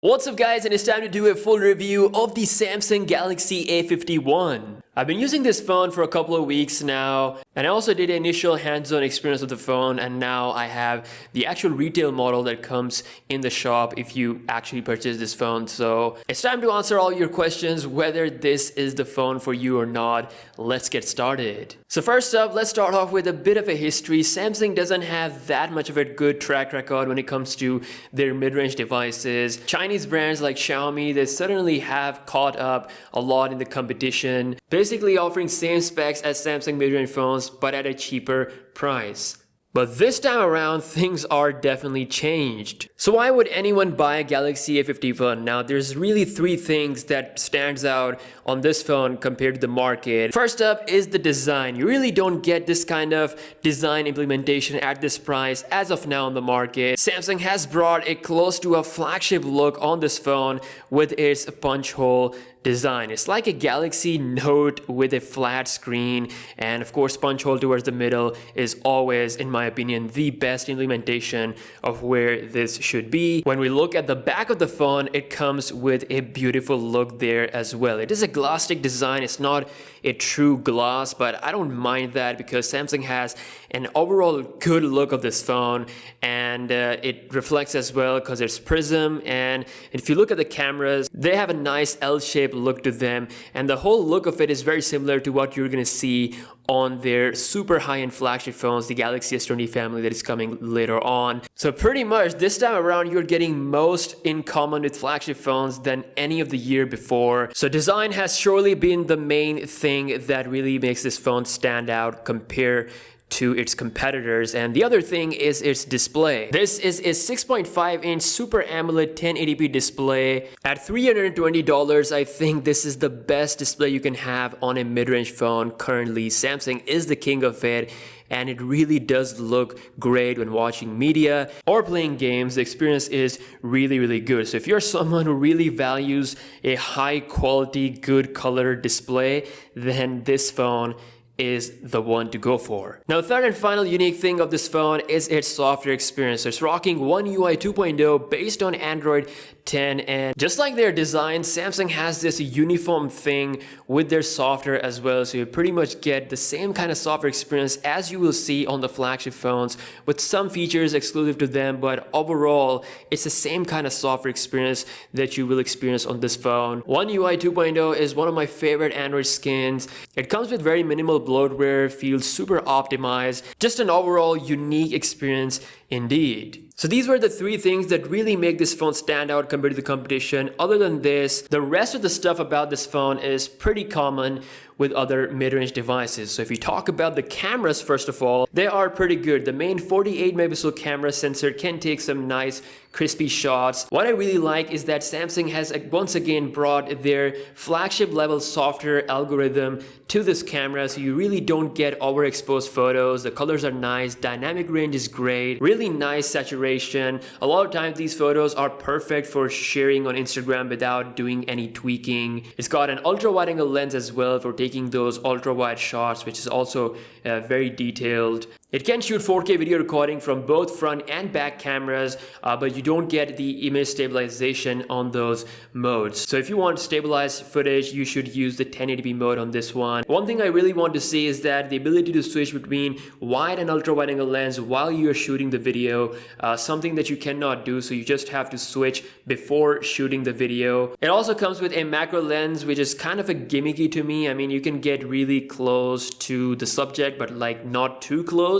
What's up guys, and it's time to do a full review of the Samsung Galaxy A51. I've been using this phone for a couple of weeks now, and I also did an initial hands-on experience of the phone, and now I have the actual retail model that comes in the shop if you actually purchase this phone. So it's time to answer all your questions whether this is the phone for you or not. Let's get started. So first up, let's start off with a bit of a history. Samsung doesn't have that much of a good track record when it comes to their mid-range devices. Chinese brands like Xiaomi, they certainly have caught up a lot in the competition, basically offering same specs as Samsung mid-range phones but at a cheaper price. But this time around, things are definitely changed. So why would anyone buy a Galaxy A51? Now, there's really three things that stands out on this phone compared to the market. First up is the design. You really don't get this kind of design implementation at this price as of now on the market. Samsung has brought a close to a flagship look on this phone with its punch hole design. It's like a Galaxy Note with a flat screen, and of course punch hole towards the middle is always, in my opinion, the best implementation of where this should be. When we look at the back of the phone, it comes with a beautiful look there as well. It is a glass stick design. It's not a true glass, but I don't mind that because Samsung has an overall good look of this phone, and it reflects as well because it's prism. And if you look at the cameras, they have a nice L-shaped look to them, and the whole look of it is very similar to what you're going to see on their super high-end flagship phones, the Galaxy S20 family that is coming later on. So pretty much this time around, you're getting most in common with flagship phones than any of the year before. So design has surely been the main thing that really makes this phone stand out compared to its competitors, and the other thing is its display. This is a 6.5-inch Super AMOLED 1080p display. At $320, I think this is the best display you can have on a mid-range phone currently. Samsung is the king of it, and it really does look great when watching media or playing games. The experience is really good. So if you're someone who really values a high quality, good color display, then this phone is the one to go for. Now, third and final unique thing of this phone is its software experience. So it's rocking One UI 2.0 based on Android 10, and just like their design, Samsung has this uniform thing with their software as well. So you pretty much get the same kind of software experience as you will see on the flagship phones, with some features exclusive to them, but overall it's the same kind of software experience that you will experience on this phone. One UI 2.0 is one of my favorite Android skins. It comes with very minimal bloatware, feels super optimized, just an overall unique experience indeed. So these were the three things that really make this phone stand out compared to the competition. Other than this, the rest of the stuff about this phone is pretty common with other mid-range devices. So if you talk about the cameras, first of all, they are pretty good. The main 48 megapixel camera sensor can take some nice crispy shots. What I really like is that Samsung has once again brought their flagship level software algorithm to this camera, so you really don't get overexposed photos. The colors are nice, dynamic range is great, really nice saturation. A lot of times these photos are perfect for sharing on Instagram without doing any tweaking. It's got an ultra wide angle lens as well for taking those ultra wide shots, which is also very detailed. It can shoot 4K video recording from both front and back cameras, but you don't get the image stabilization on those modes. So if you want stabilized footage, you should use the 1080p mode on this one. One thing I really want to see is that the ability to switch between wide and ultra wide angle lens while you're shooting the video, something that you cannot do, so you just have to switch before shooting the video. It also comes with a macro lens, which is kind of a gimmicky to me. I mean, you can get really close to the subject, but like not too close.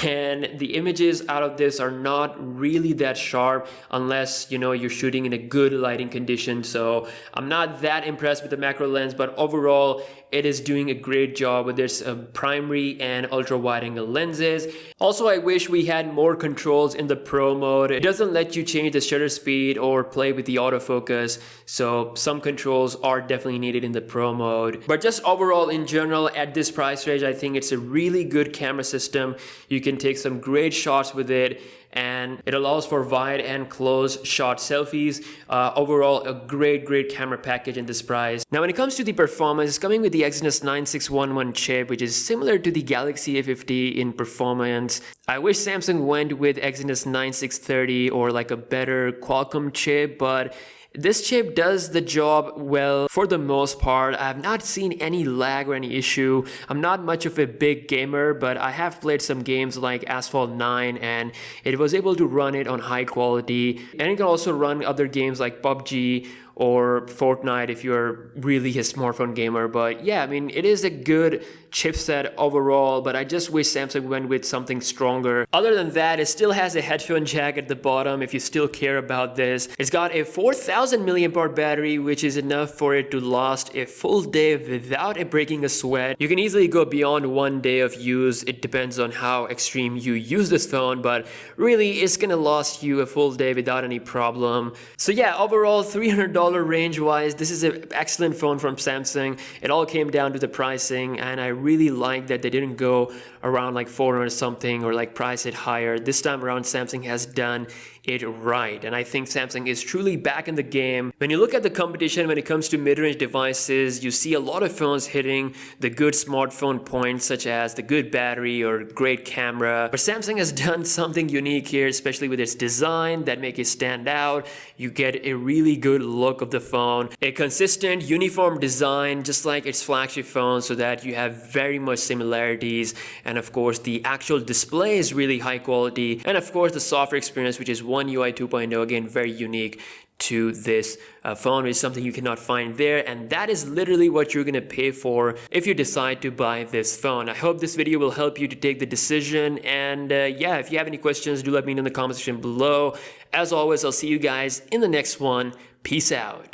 And the images out of this are not really that sharp unless you're shooting in a good lighting condition. So I'm not that impressed with the macro lens, but overall it is doing a great job with its primary and ultra wide angle lenses. Also, I wish we had more controls in the Pro mode. It doesn't let you change the shutter speed or play with the autofocus, so some controls are definitely needed in the Pro mode. But just overall in general, at this price range, I think it's a really good camera system. You can take some great shots with it, and it allows for wide and close shot selfies. Overall, a great camera package in this price. Now when it comes to the performance, it's coming with the Exynos 9611 chip, which is similar to the Galaxy A50 in performance. I wish Samsung went with Exynos 9630 or like a better Qualcomm chip, but this chip does the job well for the most part. I have not seen any lag or any issue. I'm not much of a big gamer, but I have played some games like Asphalt 9 and it was able to run it on high quality. And it can also run other games like PUBG or Fortnite if you're really a smartphone gamer. But yeah, I mean, it is a good chipset overall, but I just wish Samsung went with something stronger. Other than that, it still has a headphone jack at the bottom if you still care about this. It's got a 4000 mAh battery, which is enough for it to last a full day without it breaking a sweat. You can easily go beyond 1 day of use. It depends on how extreme you use this phone, but really it's gonna last you a full day without any problem. So yeah, overall $300 range wise, this is an excellent phone from Samsung. It all came down to the pricing, and I really like that they didn't go around like 400 something or like price it higher. This time around Samsung has done it right, and I think Samsung is truly back in the game. When you look at the competition when it comes to mid-range devices, you see a lot of phones hitting the good smartphone points such as the good battery or great camera, but Samsung has done something unique here, especially with its design that make it stand out. You get a really good look of the phone, a consistent uniform design just like its flagship phone, so that you have very much similarities. And of course the actual display is really high quality, and of course the software experience, which is One UI 2.0, again very unique to this phone, is something you cannot find there, and that is literally what you're gonna pay for if you decide to buy this phone. I hope this video will help you to take the decision, and yeah, if you have any questions, do let me know in the comment section below. As always, I'll see you guys in the next one. Peace out.